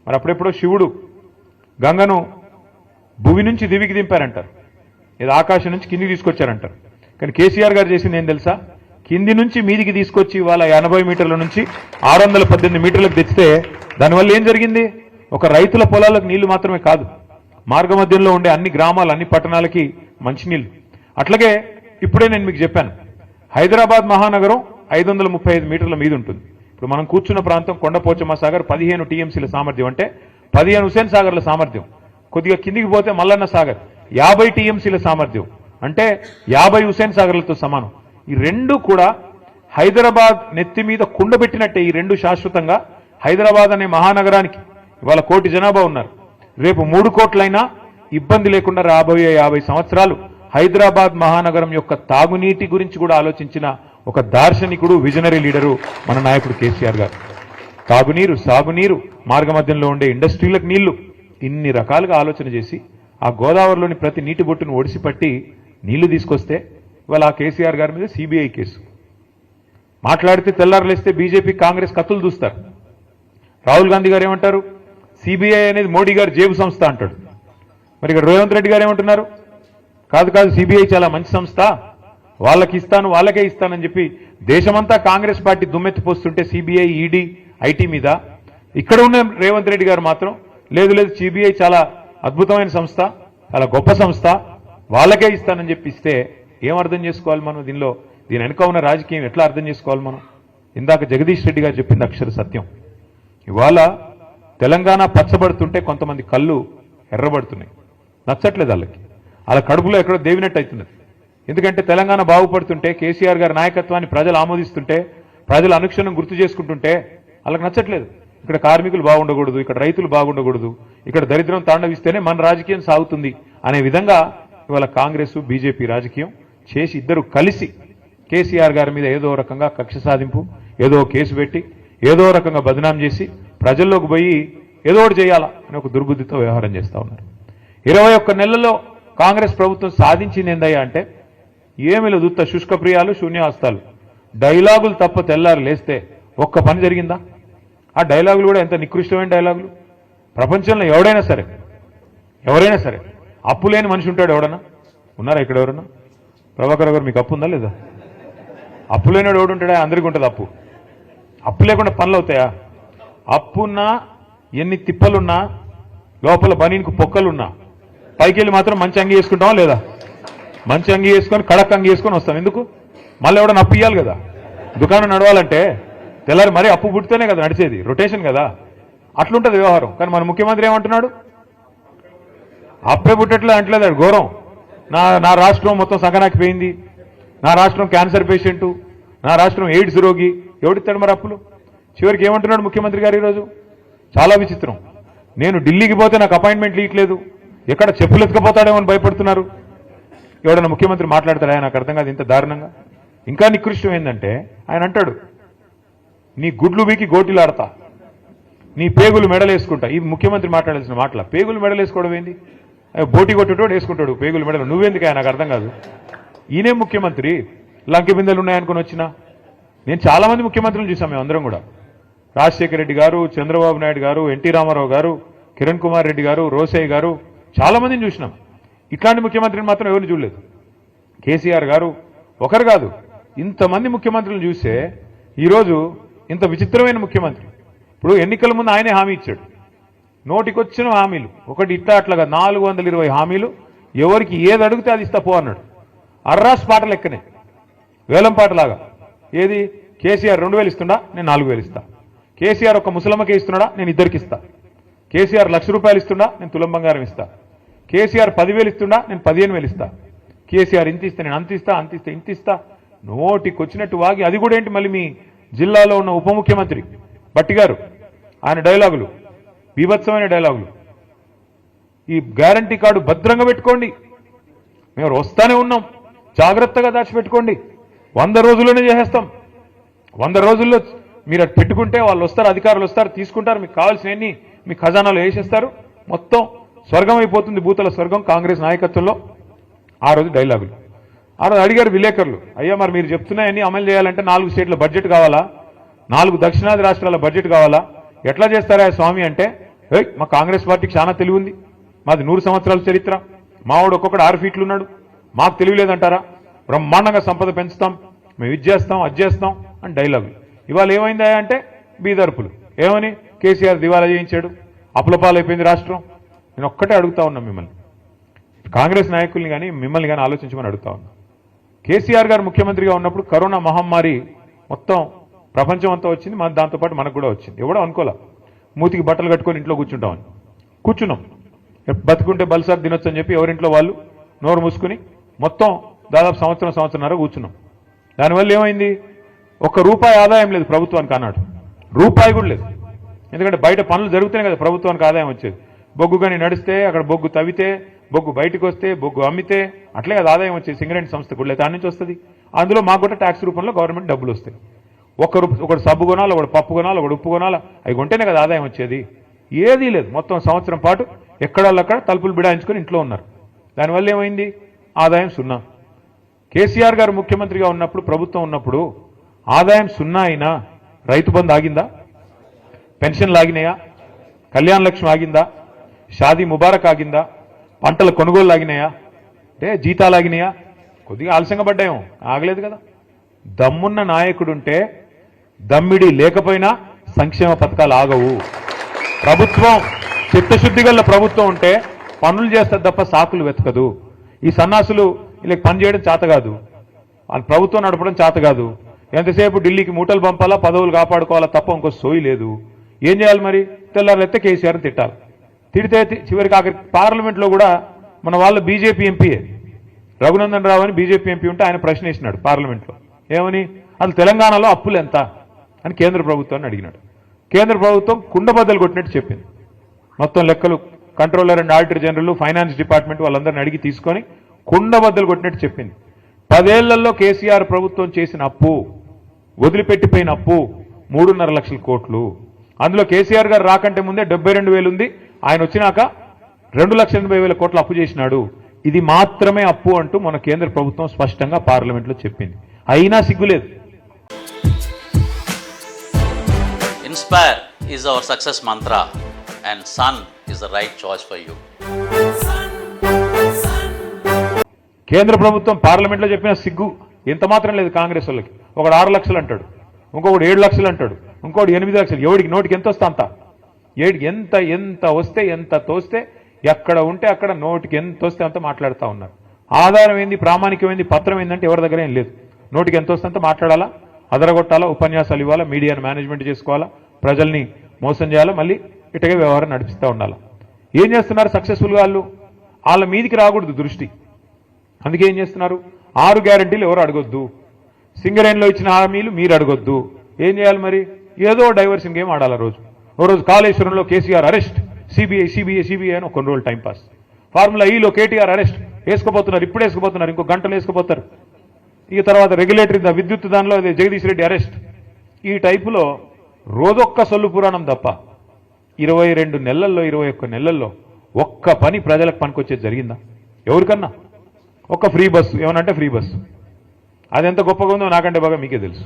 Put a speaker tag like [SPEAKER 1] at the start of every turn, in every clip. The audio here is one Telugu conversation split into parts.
[SPEAKER 1] మరి అప్పుడెప్పుడో శివుడు గంగను భూమి నుంచి దివికి దింపారంటారు, ఇది ఆకాశం నుంచి కిందికి తీసుకొచ్చారంటారు. కానీ కేసీఆర్ గారు చేసింది ఏం తెలుసా? కింది నుంచి మీదికి తీసుకొచ్చి ఇవాళ 80 మీటర్ల నుంచి 618 మీటర్లకు తెచ్చితే దానివల్ల ఏం జరిగింది? ఒక రైతుల పొలాలకు నీళ్లు మాత్రమే కాదు, మార్గమధ్యంలో ఉండే అన్ని గ్రామాలు అన్ని పట్టణాలకి మంచినీళ్లు. అట్లాగే ఇప్పుడే నేను మీకు చెప్పాను, హైదరాబాద్ మహానగరం 535 మీటర్ల మీద ఉంటుంది. ఇప్పుడు మనం కూర్చున్న ప్రాంతం కొండపోచమ్మ సాగర్ 15 టీఎంసీల సామర్థ్యం, అంటే 15 హుసేన్ సాగర్ల సామర్థ్యం. కొద్దిగా కిందికి పోతే మల్లన్న సాగర్ 50 టీఎంసీల సామర్థ్యం, అంటే 50 హుసేన్ సాగర్లతో సమానం. ఈ రెండు కూడా హైదరాబాద్ నెత్తి మీద కుండబెట్టినట్టే. ఈ రెండు శాశ్వతంగా హైదరాబాద్ అనే మహానగరానికి ఇవాళ 1 కోటి జనాభా ఉన్నారు, రేపు 3 కోట్లైనా ఇబ్బంది లేకుండా రాబోయే 50 సంవత్సరాలు హైదరాబాద్ మహానగరం యొక్క తాగునీటి గురించి కూడా ఆలోచించిన ఒక దార్శనికుడు, విజనరీ లీడరు మన నాయకుడు కేసీఆర్ గారు. తాగునీరు, సాగునీరు, మార్గమధ్యంలో ఉండే ఇండస్ట్రీలకు నీళ్లు, ఇన్ని రకాలుగా ఆలోచన చేసి ఆ గోదావరిలోని ప్రతి నీటి బొట్టును ఒడిసిపట్టి నీళ్లు తీసుకొస్తే ఇవాళ ఆ కేసీఆర్ గారి మీద సిబిఐ కేసు. మాట్లాడితే తెల్లారులేస్తే బీజేపీ కాంగ్రెస్ కత్తులు దూస్తారు. రాహుల్ గాంధీ గారు ఏమంటారు? సిబిఐ అనేది మోడీ గారు జేబు సంస్థ అంటాడు. మరి ఇక్కడ రేవంత్ రెడ్డి గారు ఏమంటున్నారు? కాదు కాదు, సిబిఐ చాలా మంచి సంస్థ, వాళ్ళకి ఇస్తాను, వాళ్ళకే ఇస్తానని చెప్పి దేశమంతా కాంగ్రెస్ పార్టీ దుమ్మెత్తిపోస్తుంటే సిబిఐ, ఈడీ, ఐటీ మీద ఇక్కడ ఉన్న రేవంత్ రెడ్డి గారు మాత్రం లేదు లేదు, సిబిఐ చాలా అద్భుతమైన సంస్థ, చాలా గొప్ప సంస్థ, వాళ్ళకే ఇస్తానని చెప్పి ఇస్తే ఏం అర్థం చేసుకోవాలి మనం? దీని వెనుక ఉన్న రాజకీయం ఎట్లా అర్థం చేసుకోవాలి మనం? ఇందాక జగదీష్ రెడ్డి గారు చెప్పింది అక్షర సత్యం. ఇవాళ తెలంగాణ పచ్చబడుతుంటే కొంతమంది కళ్ళు ఎర్రబడుతున్నాయి, నచ్చట్లేదు వాళ్ళకి, వాళ్ళ కడుపులో ఎక్కడో దేవినట్టు అవుతున్నది. ఎందుకంటే తెలంగాణ బాగుపడుతుంటే, కేసీఆర్ గారి నాయకత్వాన్ని ప్రజలు ఆమోదిస్తుంటే, ప్రజలు అనుక్షణం గుర్తు చేసుకుంటుంటే వాళ్ళకి నచ్చట్లేదు. ఇక్కడ కార్మికులు బాగుండకూడదు, ఇక్కడ రైతులు బాగుండకూడదు, ఇక్కడ దరిద్రం తాండవిస్తేనే మన రాజకీయం సాగుతుంది అనే విధంగా ఇవాళ కాంగ్రెస్, బీజేపీ రాజకీయం చేసి ఇద్దరు కలిసి కేసీఆర్ గారి మీద ఏదో రకంగా కక్ష సాధింపు, ఏదో కేసు పెట్టి ఏదో రకంగా బదనాం చేసి ప్రజల్లోకి పోయి ఏదో ఒకటి చేయాలా అని ఒక దుర్బుద్ధితో వ్యవహారం చేస్తూ ఉన్నారు. 21 నెలల్లో కాంగ్రెస్ ప్రభుత్వం సాధించింది ఏందయ్యా అంటే ఏమీ లేదు, ఉత్త శుష్కప్రియాలు, శూన్యహస్తాలు, డైలాగులు తప్ప తెల్లారు లేస్తే ఒక్క పని జరిగిందా? ఆ డైలాగులు కూడా ఎంత నికృష్టమైన డైలాగులు. ప్రపంచంలో ఎవరైనా సరే అప్పు లేని మనిషి ఉంటాడు ఎవడన్నా? ఉన్నారా ఇక్కడ ఎవరన్నా? ప్రభాకర్ గారు మీకు అప్పు ఉందా లేదా? అప్పు లేనివాడు ఎవడు ఉంటాడా? అందరికీ ఉంటుంది అప్పు. అప్పు లేకుండా పనులు అవుతాయా? అప్పున్నా, ఎన్ని తిప్పలున్నా, లోపల బనీనికి పొక్కలున్నా, పైకి వెళ్ళి మాత్రం మంచి అంగి వేసుకుంటామా లేదా? మంచి అంగి వేసుకొని కడక్ అంగి వేసుకొని వస్తాం. ఎందుకు? మళ్ళీ ఎవడన్నా అప్పు ఇవ్వాలి కదా. దుకాణం నడవాలంటే తెల్లారి మరీ అప్పు పుట్టితేనే కదా నడిచేది, రొటేషన్ కదా, అట్లుంటుంది వ్యవహారం. కానీ మన ముఖ్యమంత్రి ఏమంటున్నాడు? అప్పే పుట్టట్లేదు అంటలేదు, ఘోరం. నా రాష్ట్రం మొత్తం సంగనాకిపోయింది, నా రాష్ట్రం క్యాన్సర్ పేషెంటు, నా రాష్ట్రం ఎయిడ్స్ రోగి, ఎవడిస్తాడు మరి అప్పులు? చివరికి ఏమంటున్నాడు ముఖ్యమంత్రి గారు ఈరోజు? చాలా విచిత్రం. నేను ఢిల్లీకి పోతే నాకు అపాయింట్మెంట్లు ఇవ్వట్లేదు, ఎక్కడ చెప్పులు ఎత్తుకపోతాడేమో అని భయపడుతున్నారు. ఎవడన్నా ముఖ్యమంత్రి మాట్లాడతాడా? నాకు అర్థం కాదు ఇంత దారుణంగా. ఇంకా నికృష్టం ఏంటంటే ఆయన అంటాడు, నీ గుడ్లు వీకి గోటిలాడతా, నీ పేగులు మెడలేసుకుంటా. ఇది ముఖ్యమంత్రి మాట్లాడాల్సిన మాటల. పేగులు మెడలేసుకోవడం ఏంది? బోటి కొట్టేటోడు వేసుకుంటాడు పేగులు మెడలు, నువ్వెందుకు? నాకు అర్థం కాదు. ఈయనే ముఖ్యమంత్రి, లంకె బిందెలు ఉన్నాయనుకుని వచ్చినా. నేను చాలా మంది ముఖ్యమంత్రులు చూసాం మేము అందరం కూడా. రాజశేఖర రెడ్డి గారు, చంద్రబాబు నాయుడు గారు, ఎన్టీ రామారావు గారు, కిరణ్ కుమార్ రెడ్డి గారు, రోసయ్య గారు, చాలా మందిని చూసినాం. ఇట్లాంటి ముఖ్యమంత్రిని మాత్రం ఎవరిని చూడలేదు. కేసీఆర్ గారు ఒకరు కాదు, ఇంతమంది ముఖ్యమంత్రులను చూస్తే ఈరోజు ఇంత విచిత్రమైన ముఖ్యమంత్రి. ఇప్పుడు ఎన్నికల ముందు ఆయనే హామీ ఇచ్చాడు, నోటికొచ్చిన హామీలు, ఒకటి ఇట్లా అట్లాగా 420 హామీలు, ఎవరికి ఏది అడిగితే అది ఇస్తా పో అన్నాడు. అర్రాస్ పాట లెక్కనే, వేలం పాటలాగా. ఏది? కేసీఆర్ 2000 ఇస్తుండా, నేను 4000 ఇస్తా. కేసీఆర్ ఒక ముసలమ్మకే ఇస్తున్నాడా, నేను ఇద్దరికి ఇస్తా. కేసీఆర్ ₹1,00,000 ఇస్తుండా, నేను తులం బంగారం ఇస్తా. కేసీఆర్ 10,000 ఇస్తుండా, నేను 15,000 ఇస్తా. కేసీఆర్ ఇంత ఇస్తే నేను అంత ఇస్తా, అంత ఇస్తే ఇంత ఇస్తా. నోటికొచ్చినట్టు వాగి. అది కూడా ఏంటి, మళ్ళీ మీ జిల్లాలో ఉన్న ఉప ముఖ్యమంత్రి భట్టి గారు, ఆయన డైలాగులు బీభత్సమైన డైలాగులు. ఈ గ్యారంటీ కార్డు భద్రంగా పెట్టుకోండి, మేము వస్తానే ఉన్నాం, జాగ్రత్తగా దాచిపెట్టుకోండి, 100 రోజుల్లోనే చేసేస్తాం. 100 రోజుల్లో మీరు అటు పెట్టుకుంటే వాళ్ళు వస్తారు, అధికారులు వస్తారు, తీసుకుంటారు, మీకు కావాల్సినవన్నీ మీ ఖజానాలో వేసేస్తారు, మొత్తం స్వర్గం అయిపోతుంది, భూతల స్వర్గం కాంగ్రెస్ నాయకత్వంలో. ఆ రోజు డైలాగులు. ఆ రోజు అడిగారు విలేకరులు, అయ్యా మరి మీరు చెప్తున్నాయన్నీ అమలు చేయాలంటే 4 స్టేట్ల బడ్జెట్ కావాలా, 4 దక్షిణాది రాష్ట్రాల బడ్జెట్ కావాలా, ఎట్లా చేస్తారా స్వామి అంటే మా కాంగ్రెస్ పార్టీకి చాలా తెలివి ఉంది, మాది 100 సంవత్సరాల చరిత్ర, మావాడు ఒక్కొక్కడు 6 ఫీట్లు ఉన్నాడు, మాకు తెలివి లేదంటారా, బ్రహ్మాండంగా సంపద పెంచుతాం, మేము ఇది చేస్తాం అది చేస్తాం అని డైలాగులు. ఇవాళ ఏమైందా అంటే బీదర్పులు. ఏమని కేసీఆర్ దివాలా చేయించాడు, అప్పులపాలైపోయింది రాష్ట్రం. నేను ఒక్కటే అడుగుతా ఉన్నా మిమ్మల్ని, కాంగ్రెస్ నాయకుల్ని కానీ మిమ్మల్ని కానీ ఆలోచించమని అడుగుతా ఉన్నా. కేసీఆర్ గారు ముఖ్యమంత్రిగా ఉన్నప్పుడు కరోనా మహమ్మారి మొత్తం ప్రపంచం అంతా వచ్చింది, మన దాంతోపాటు మనకు కూడా వచ్చింది. ఎవడో అనుకోలే మూతికి బట్టలు కట్టుకొని ఇంట్లో కూర్చుంటామని. కూర్చున్నాం, బతుకుంటే బల్సార్ తినొచ్చు అని చెప్పి ఎవరింట్లో వాళ్ళు నోరు మూసుకుని మొత్తం దాదాపు సంవత్సరంన్నర కూర్చున్నాం. దానివల్ల ఏమైంది, ₹1 ఆదాయం లేదు ప్రభుత్వానికి అన్నాడు, రూపాయి కూడా లేదు. ఎందుకంటే బయట పనులు జరుగుతూనే కదా ప్రభుత్వానికి ఆదాయం వచ్చేది. బొగ్గు కానీ నడిస్తే, అక్కడ బొగ్గు తవ్వితే, బొగ్గు బయటకు వస్తే, బొగ్గు అమ్మితే అట్లే కదా ఆదాయం వచ్చేది. సింగరేణి సంస్థ కూడా దాని నుంచి వస్తుంది. అందులో మాకు కూడా ట్యాక్స్ రూపంలో గవర్నమెంట్ డబ్బులు వస్తాయి. ఒకడు సబ్బు కొనాలి, ఒకడు పప్పు కొనాలి, ఒకడు ఉప్పు కొనాలి, అవి కొంటేనే కదా ఆదాయం వచ్చేది. ఏదీ లేదు. మొత్తం సంవత్సరం పాటు ఎక్కడక్కడ తలుపులు బిడాయించుకొని ఇంట్లో ఉన్నారు. దానివల్ల ఏమైంది, ఆదాయం 0. కేసీఆర్ గారు ముఖ్యమంత్రిగా ఉన్నప్పుడు, ప్రభుత్వం ఉన్నప్పుడు ఆదాయం 0 అయినా రైతు బంధు ఆగిందా, పెన్షన్లు ఆగినాయా, కళ్యాణ లక్ష్మి ఆగిందా, షాదీ ముబారక్ ఆగిందా, పంటల కొనుగోలు ఆగినాయా, అంటే జీతాలు ఆగినాయా? కొద్దిగా ఆలస్యంగా పడ్డాయేమో, ఆగలేదు కదా. దమ్మున్న నాయకుడుంటే, దమ్మిడి లేకపోయినా సంక్షేమ పథకాలు ఆగవు. ప్రభుత్వం చిత్తశుద్ధి గల ప్రభుత్వం ఉంటే పనులు చేస్తారు తప్ప సాకులు వెతకదు. ఈ సన్నాసులు వీళ్ళకి పని చేయడం చేత కాదు, వాళ్ళ ప్రభుత్వం నడపడం చేత కాదు. ఎంతసేపు ఢిల్లీకి మూటలు పంపాలా, పదవులు కాపాడుకోవాలా తప్ప ఇంకో సోయి లేదు. ఏం చేయాలి మరి, తెల్లారెత్తే కేసీఆర్ని తిట్టాలి. తిడితే చివరికి ఆఖరికి పార్లమెంట్లో కూడా మన వాళ్ళు బీజేపీ ఎంపీయే రఘునందన్ రావు అని బీజేపీ ఎంపీ ఉంటే ఆయన ప్రశ్న వేసినాడు పార్లమెంట్లో. ఏమని, అసలు తెలంగాణలో అప్పులు ఎంత అని కేంద్ర ప్రభుత్వాన్ని అడిగినాడు. కేంద్ర ప్రభుత్వం కుండబద్దలు కొట్టినట్టు చెప్పింది. మొత్తం లెక్కలు controller and auditor general, finance department వాళ్ళందరిని అడిగి తీసుకొని కుండబద్దలు కొట్టినట్టు చెప్పింది. 10 ఏళ్లలో కేసీఆర్ ప్రభుత్వం చేసిన అప్పు, వదిలిపెట్టిపోయిన అప్పు 3.5 లక్షల కోట్లు. అందులో కేసీఆర్ గారు రాకంటే ముందే 72,000 ఉంది, ఆయన వచ్చినాక 2,80,000 కోట్లు అప్పు చేసినాడు. ఇది మాత్రమే అప్పు అంటూ మన కేంద్ర ప్రభుత్వం స్పష్టంగా పార్లమెంట్లో చెప్పింది. అయినా సిగ్గులేదు.
[SPEAKER 2] Inspire is our success mantra and Sun is the right choice for you.
[SPEAKER 1] కేంద్ర ప్రభుత్వం పార్లమెంట్లో చెప్పిన సిగ్గు ఎంత మాత్రం లేదు కాంగ్రెస్ వాళ్ళకి. ఒకడు 6 లక్షలు అంటాడు, ఇంకొకడు 7 లక్షలు అంటాడు, ఇంకోటి 8 లక్షలు. ఎవడికి నోటికి ఎంత వస్తే అంత, ఎంత వస్తే ఎంత తోస్తే, ఎక్కడ ఉంటే అక్కడ నోటికి ఎంత వస్తే అంత మాట్లాడుతూ ఉన్నారు. ఆధారం ఏంది, ప్రామాణికమైంది, పత్రం ఏంటంటే ఎవరి దగ్గర ఏం లేదు. నోటికి ఎంత వస్తే అంత మాట్లాడాలా, అదరగొట్టాలా, ఉపన్యాసాలు ఇవ్వాలా, మీడియాను మేనేజ్మెంట్ చేసుకోవాలా, ప్రజల్ని మోసం చేయాలా, మళ్ళీ ఇటగా వ్యవహారం నడిపిస్తూ ఉండాలా. ఏం చేస్తున్నారు సక్సెస్ఫుల్గా వాళ్ళు, వాళ్ళ మీదికి రాకూడదు దృష్టి. అందుకే ఏం చేస్తున్నారు, 6 గ్యారంటీలు ఎవరు అడగొద్దు, సింగరేణిలో ఇచ్చిన హామీలు మీరు అడగొద్దు. ఏం చేయాలి మరి, ఏదో డైవర్షన్ గేమ్ ఆడాలి. ఓ రోజు కాళేశ్వరంలో కేసీఆర్ అరెస్ట్, సిబిఐ అని కొన్ని రోజులు టైంపాస్. ఫార్ములా ఈలో కేటీఆర్ అరెస్ట్, వేసుకోపోతున్నారు, ఇప్పుడు వేసుకోపోతున్నారు, ఇంకో గంటలు వేసుకోపోతారు. ఇక తర్వాత రెగ్యులేటరీ విద్యుత్ దానిలో జగదీష్ రెడ్డి అరెస్ట్. ఈ టైపులో రోజొక్క సొల్లు పురాణం తప్ప 22 నెలల్లో 21 నెలల్లో ఒక్క పని ప్రజలకు పనికొచ్చేది జరిగిందా ఎవరికన్నా? ఒక్క ఫ్రీ బస్సు, ఏమనంటే ఫ్రీ బస్సు, అది ఎంత గొప్పగా ఉందో నాకంటే బాగా మీకే తెలుసు.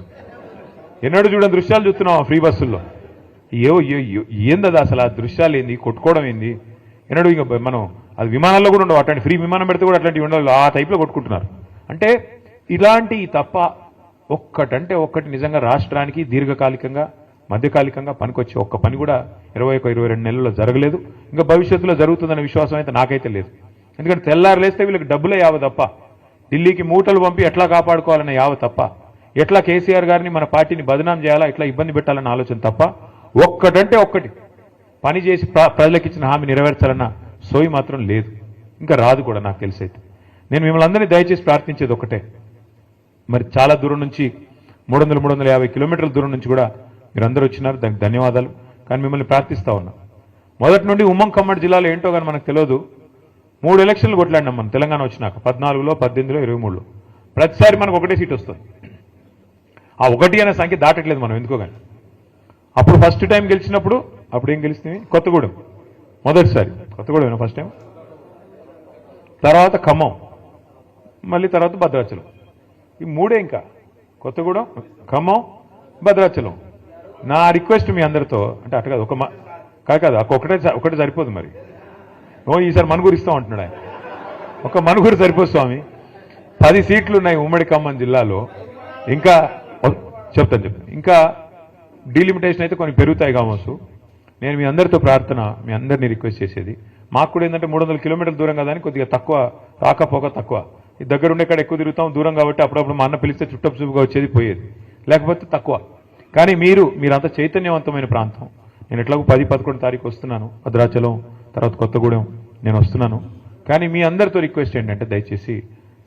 [SPEAKER 1] ఎన్నడూ చూడని దృశ్యాలు చూస్తున్నాం ఆ ఫ్రీ బస్సుల్లో. ఏందది అసలు, ఆ దృశ్యాలు ఏంది, కొట్టుకోవడం ఏంది, ఎన్నడూ ఇంకా మనం అది విమానాల్లో కూడా ఉండవు. అట్లాంటి ఫ్రీ విమానం పెడితే కూడా అట్లాంటివి ఉండవు, ఆ టైప్లో కొట్టుకుంటున్నారు. అంటే ఇలాంటి తప్ప ఒక్కటంటే ఒక్కటి నిజంగా రాష్ట్రానికి దీర్ఘకాలికంగా మధ్యకాలికంగా పనికొచ్చే ఒక్క పని కూడా 21-22 నెలల్లో జరగలేదు. ఇంకా భవిష్యత్తులో జరుగుతుందనే విశ్వాసం అయితే నాకైతే లేదు. ఎందుకంటే తెల్లారులేస్తే వీళ్ళకి డబ్బులే యావ తప్ప, ఢిల్లీకి మూటలు పంపి ఎట్లా కాపాడుకోవాలనే యావ తప్ప, ఎట్లా కేసీఆర్ గారిని మన పార్టీని బదనాం చేయాలా, ఎట్లా ఇబ్బంది పెట్టాలన్న ఆలోచన తప్ప ఒక్కటంటే ఒక్కటి పని చేసి ప్రజలకు ఇచ్చిన హామీ నెరవేర్చాలన్న సోయి మాత్రం లేదు, ఇంకా రాదు కూడా నాకు తెలిసైతే. నేను మిమ్మల్ని అందరినీ దయచేసి ప్రార్థించేది ఒకటే, మరి చాలా దూరం నుంచి 300-350 కిలోమీటర్ల దూరం నుంచి కూడా మీరందరూ వచ్చినారు, దానికి ధన్యవాదాలు. కానీ మిమ్మల్ని ప్రార్థిస్తా ఉన్నా, మొదటి నుండి ఉమ్మడి ఖమ్మం జిల్లాలో ఏంటో కానీ మనకు తెలియదు, 3 ఎలక్షన్లు కొట్లాడినాం మనం తెలంగాణ వచ్చినాక, 14లో, 18లో, 23లో. ప్రతిసారి మనకు ఒకటే సీట్ వస్తుంది. ఆ 1 అనే సంఖ్య దాటట్లేదు మనం ఎందుకో కానీ. అప్పుడు ఫస్ట్ టైం గెలిచినప్పుడు అప్పుడు ఏం గెలిచింది, కొత్తగూడెం మొదటిసారి, కొత్తగూడెం ఫస్ట్ టైం, తర్వాత ఖమ్మం, మళ్ళీ తర్వాత భద్రాచలం. ఈ 3 ఇంకా కొత్తగూడెం, ఖమ్మం, భద్రాచలం. నా రిక్వెస్ట్ మీ అందరితో, అంటే అటు కాదు, కాదు ఒకటే సరిపోదు మరి. ఈసారి మనుగురు ఇస్తాం అంటున్నాడు ఆయన. ఒక మనుగురు సరిపోదు స్వామి. 10 సీట్లు ఉన్నాయి ఉమ్మడి ఖమ్మం జిల్లాలో. ఇంకా చెప్తాను ఇంకా డీలిమిటేషన్ అయితే కొన్ని పెరుగుతాయి కావచ్చు. నేను మీ అందరితో ప్రార్థన, మీ అందరినీ రిక్వెస్ట్ చేసేది, మాకు కూడా ఏంటంటే 300 కిలోమీటర్ల దూరం కదా అని కొద్దిగా తక్కువ రాకపోక తక్కువ. ఈ దగ్గర ఉండే కాడ ఎక్కువ తిరుగుతాం, దూరం కాబట్టి అప్పుడప్పుడు మా అన్న పిలిస్తే చుట్టపు చూపుగా వచ్చేది పోయేది, లేకపోతే తక్కువ. కానీ మీరంతా చైతన్యవంతమైన ప్రాంతం. నేను ఎట్లాగో 10-11 తారీఖు వస్తున్నాను, భద్రాచలం తర్వాత కొత్తగూడెం నేను వస్తున్నాను. కానీ మీ అందరితో రిక్వెస్ట్ ఏంటంటే దయచేసి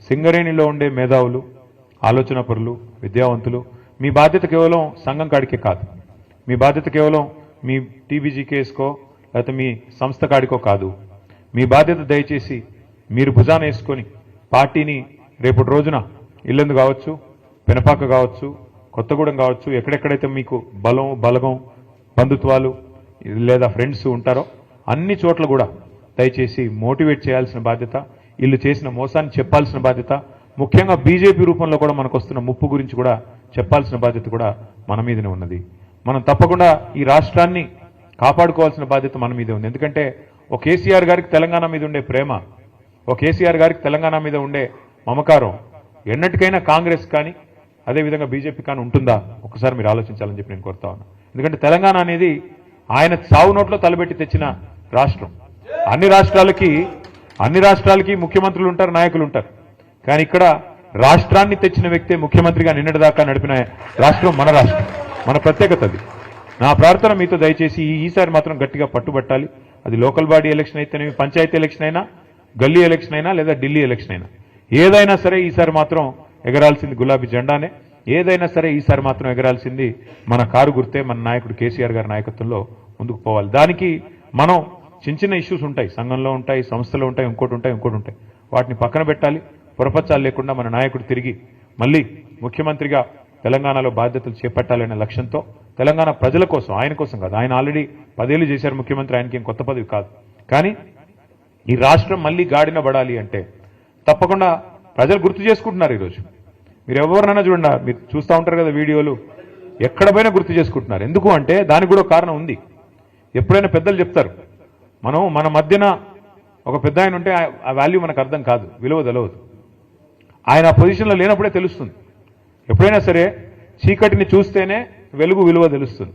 [SPEAKER 1] సింగరేణిలో ఉండే మేధావులు, ఆలోచన పరులు, విద్యావంతులు, మీ బాధ్యత కేవలం సంఘం కాడికే కాదు, మీ బాధ్యత కేవలం మీ టీబీజీకేస్కో లేకపోతే మీ సంస్థ కాడికో కాదు. మీ బాధ్యత దయచేసి మీరు భుజాన వేసుకొని పార్టీని రేపటి రోజున ఇల్లందు కావచ్చు, పెనపాక కావచ్చు, కొత్తగూడెం కావచ్చు, ఎక్కడెక్కడైతే మీకు బలగం బంధుత్వాలు లేదా ఫ్రెండ్స్ ఉంటారో అన్ని చోట్ల కూడా దయచేసి మోటివేట్ చేయాల్సిన బాధ్యత, వీళ్ళు చేసిన మోసాన్ని చెప్పాల్సిన బాధ్యత, ముఖ్యంగా బీజేపీ రూపంలో కూడా మనకు వస్తున్న ముప్పు గురించి కూడా చెప్పాల్సిన బాధ్యత కూడా మన మీదనే ఉన్నది. మనం తప్పకుండా ఈ రాష్ట్రాన్ని కాపాడుకోవాల్సిన బాధ్యత మన మీదే ఉంది. ఎందుకంటే ఒక కేసీఆర్ గారికి తెలంగాణ మీద ఉండే ప్రేమ, ఒక కేసీఆర్ గారికి తెలంగాణ మీద ఉండే మమకారం ఎన్నటికైనా కాంగ్రెస్ కానీ అదేవిధంగా బీజేపీ కానీ ఉంటుందా ఒకసారి మీరు ఆలోచించాలని చెప్పి నేను కోరుతా ఉన్నా. ఎందుకంటే తెలంగాణ అనేది ఆయన సావు నోట్లో తలబెట్టి తెచ్చిన రాష్ట్రం. అన్ని రాష్ట్రాలకి ముఖ్యమంత్రులు ఉంటారు, నాయకులు ఉంటారు. కానీ ఇక్కడ రాష్ట్రాన్ని తెచ్చిన వ్యక్తే ముఖ్యమంత్రిగా నిన్నటిదాకా నడిపిన రాష్ట్రం మన రాష్ట్రం, మన ప్రత్యేకత అది. నా ప్రార్థన మీతో దయచేసి ఈసారి మాత్రం గట్టిగా పట్టుబట్టాలి. అది లోకల్ బాడీ ఎలక్షన్ అయితేనేమి, పంచాయతీ ఎలక్షన్ అయినా, గల్లీ ఎలక్షన్ అయినా లేదా ఢిల్లీ ఎలక్షన్ అయినా, ఏదైనా సరే ఈసారి మాత్రం ఎగరాల్సింది గులాబీ జెండానే. ఏదైనా సరే ఈసారి మాత్రం ఎగరాల్సింది మన కారు గుర్తే, మన నాయకుడు కేసీఆర్ గారి నాయకత్వంలో ముందుకు పోవాలి. దానికి మనం చిన్న ఇష్యూస్ ఉంటాయి, సంఘంలో ఉంటాయి, సంస్థలో ఉంటాయి, ఇంకోటి ఉంటాయి. వాటిని పక్కన పెట్టాలి. పొరపచ్చాలు లేకుండా మన నాయకుడు తిరిగి మళ్ళీ ముఖ్యమంత్రిగా తెలంగాణలో బాధ్యతలు చేపట్టాలనే లక్ష్యంతో తెలంగాణ ప్రజల కోసం, ఆయన కోసం కాదు, ఆయన ఆల్రెడీ 10 ఏళ్ళు చేశారు ముఖ్యమంత్రి, ఆయనకి ఏం కొత్త పదవి కాదు. కానీ ఈ రాష్ట్రం మళ్ళీ గాడిన పడాలి అంటే తప్పకుండా ప్రజలు గుర్తు చేసుకుంటున్నారు. ఈరోజు మీరు ఎవరినైనా చూడండి, మీరు చూస్తూ ఉంటారు కదా వీడియోలు, ఎక్కడ పోయినా గుర్తు చేసుకుంటున్నారు. ఎందుకు అంటే దానికి కూడా కారణం ఉంది. ఎప్పుడైనా పెద్దలు చెప్తారు, మన మధ్యన ఒక పెద్ద ఆయన ఉంటే ఆ వాల్యూ మనకు అర్థం కాదు, విలువ తెలవదు. ఆయన ఆ పొజిషన్లో లేనప్పుడే తెలుస్తుంది. ఎప్పుడైనా సరే చీకటిని చూస్తేనే వెలుగు విలువ తెలుస్తుంది,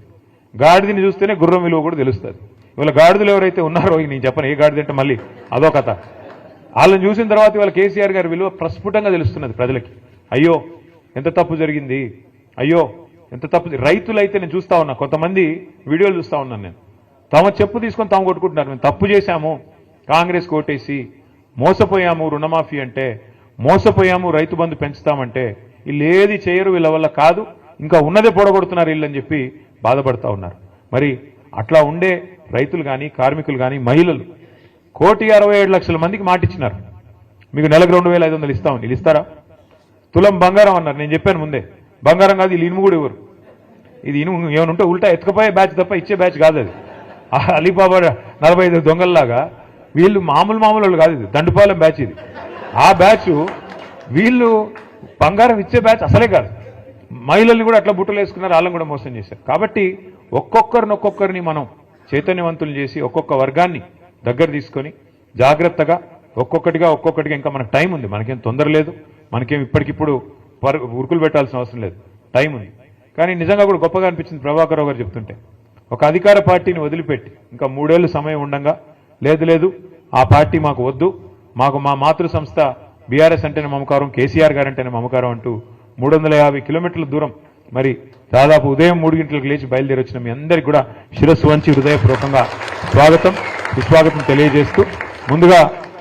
[SPEAKER 1] గాడిదని చూస్తేనే గుర్రం విలువ కూడా తెలుస్తుంది. ఇవాళ గాడిదలు ఎవరైతే ఉన్నారో, నేను చెప్పను ఏ గాడిద అంటే మళ్ళీ అదో కథ, వాళ్ళని చూసిన తర్వాత ఇవాళ కేసీఆర్ గారి విలువ ప్రస్ఫుటంగా తెలుస్తున్నది ప్రజలకి. అయ్యో ఎంత తప్పు జరిగింది, అయ్యో ఎంత తప్పు. రైతులైతే నేను చూస్తా ఉన్నా, కొంతమంది వీడియోలు చూస్తా ఉన్నాను నేను, తమ చెప్పు తీసుకొని తాము కొట్టుకుంటున్నారు. మేము తప్పు చేశాము, కాంగ్రెస్ కోటేసి మోసపోయాము, రుణమాఫీ అంటే మోసపోయాము, రైతు బంధు పెంచుతామంటే వీళ్ళు ఏది చేయరు, వీళ్ళ వల్ల కాదు, ఇంకా ఉన్నదే పొడగొడుతున్నారు వీళ్ళు అని చెప్పి బాధపడతా ఉన్నారు. మరి అట్లా ఉండే రైతులు కానీ, కార్మికులు కానీ, మహిళలు 1,67,00,000 మందికి మాటిచ్చినారు, మీకు నెలకు 2,500 ఇస్తామని. వీళ్ళు ఇస్తారా? తులం బంగారం అన్నారు. నేను చెప్పాను ముందే, బంగారం కాదు, వీళ్ళు ఇనుము కూడా ఇవ్వరు. ఇది ఇనుము ఏమైనా ఉంటే ఉల్టా ఎత్తుకపోయే బ్యాచ్ తప్ప ఇచ్చే బ్యాచ్ కాదు అది. అలీబాబా 45 దొంగల్లాగా వీళ్ళు మామూలు వాళ్ళు కాదు, ఇది దండుపాలెం బ్యాచ్. ఇది ఆ బ్యాచ్, వీళ్ళు బంగారం ఇచ్చే బ్యాచ్ అసలే కాదు. మహిళల్ని కూడా అట్లా బుట్టలు వేసుకున్నారు, వాళ్ళని కూడా మోసం చేశారు. కాబట్టి ఒక్కొక్కరిని మనం చైతన్యవంతులు చేసి ఒక్కొక్క వర్గాన్ని దగ్గర తీసుకొని జాగ్రత్తగా ఒక్కొక్కటిగా ఇంకా మనకు టైం ఉంది, మనకేం తొందర లేదు, మనకేం ఇప్పటికిప్పుడు ఉరుకులు పెట్టాల్సిన అవసరం లేదు, టైం ఉంది. కానీ నిజంగా కూడా గొప్పగా అనిపించింది ప్రభాకర్ రావు గారు చెప్తుంటే, ఒక అధికార పార్టీని వదిలిపెట్టి ఇంకా 3 ఏళ్ళు సమయం ఉండగా లేదు ఆ పార్టీ మాకు వద్దు, మాకు మా మాతృ సంస్థ బీఆర్ఎస్ అంటేనే మమకారం, కేసీఆర్ గారు అంటేనే మమకారం అంటూ 350 కిలోమీటర్ల దూరం మరి దాదాపు ఉదయం 3 గంటలకు లేచి బయలుదేరి వచ్చిన మీ అందరికీ కూడా శిరస్సు వంచి హృదయపూర్వకంగా సుస్వాగతం తెలియజేస్తూ, ముందుగా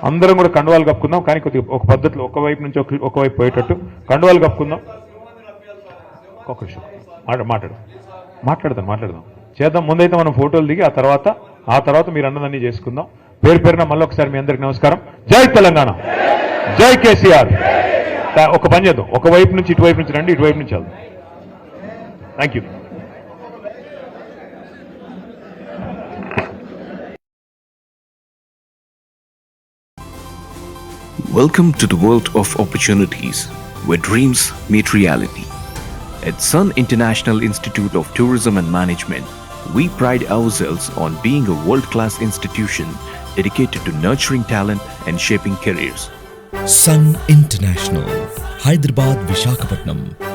[SPEAKER 1] అందరం కూడా కండువాలు కప్పుకుందాం. కానీ కొద్దిగా ఒక పద్ధతిలో ఒకవైపు నుంచి ఒకవైపు పోయేటట్టు కండువాలు కప్పుకుందాం. ఒక్క నిమిషం మాట్లాడదాం చేద్దాం. ముందైతే మనం ఫోటోలు దిగి ఆ తర్వాత మీరు అన్నదాన్ని చేసుకుందాం. పేరున మళ్ళీ ఒకసారి మీ అందరికి నమస్కారం. జై తెలంగాణ, జై కేసీఆర్. ఒక పని చేద్దాం, ఒకవైపు నుంచి ఇటువైపు నుంచి రండి, ఇటువైపు నుంచి వెళ్దాం. Thank you.
[SPEAKER 3] Welcome to the world of opportunities, where dreams meet reality. At Sun International Institute of Tourism and Management, we pride ourselves on being a world-class institution dedicated to nurturing talent and shaping careers.
[SPEAKER 4] Sun International, Hyderabad, Visakhapatnam.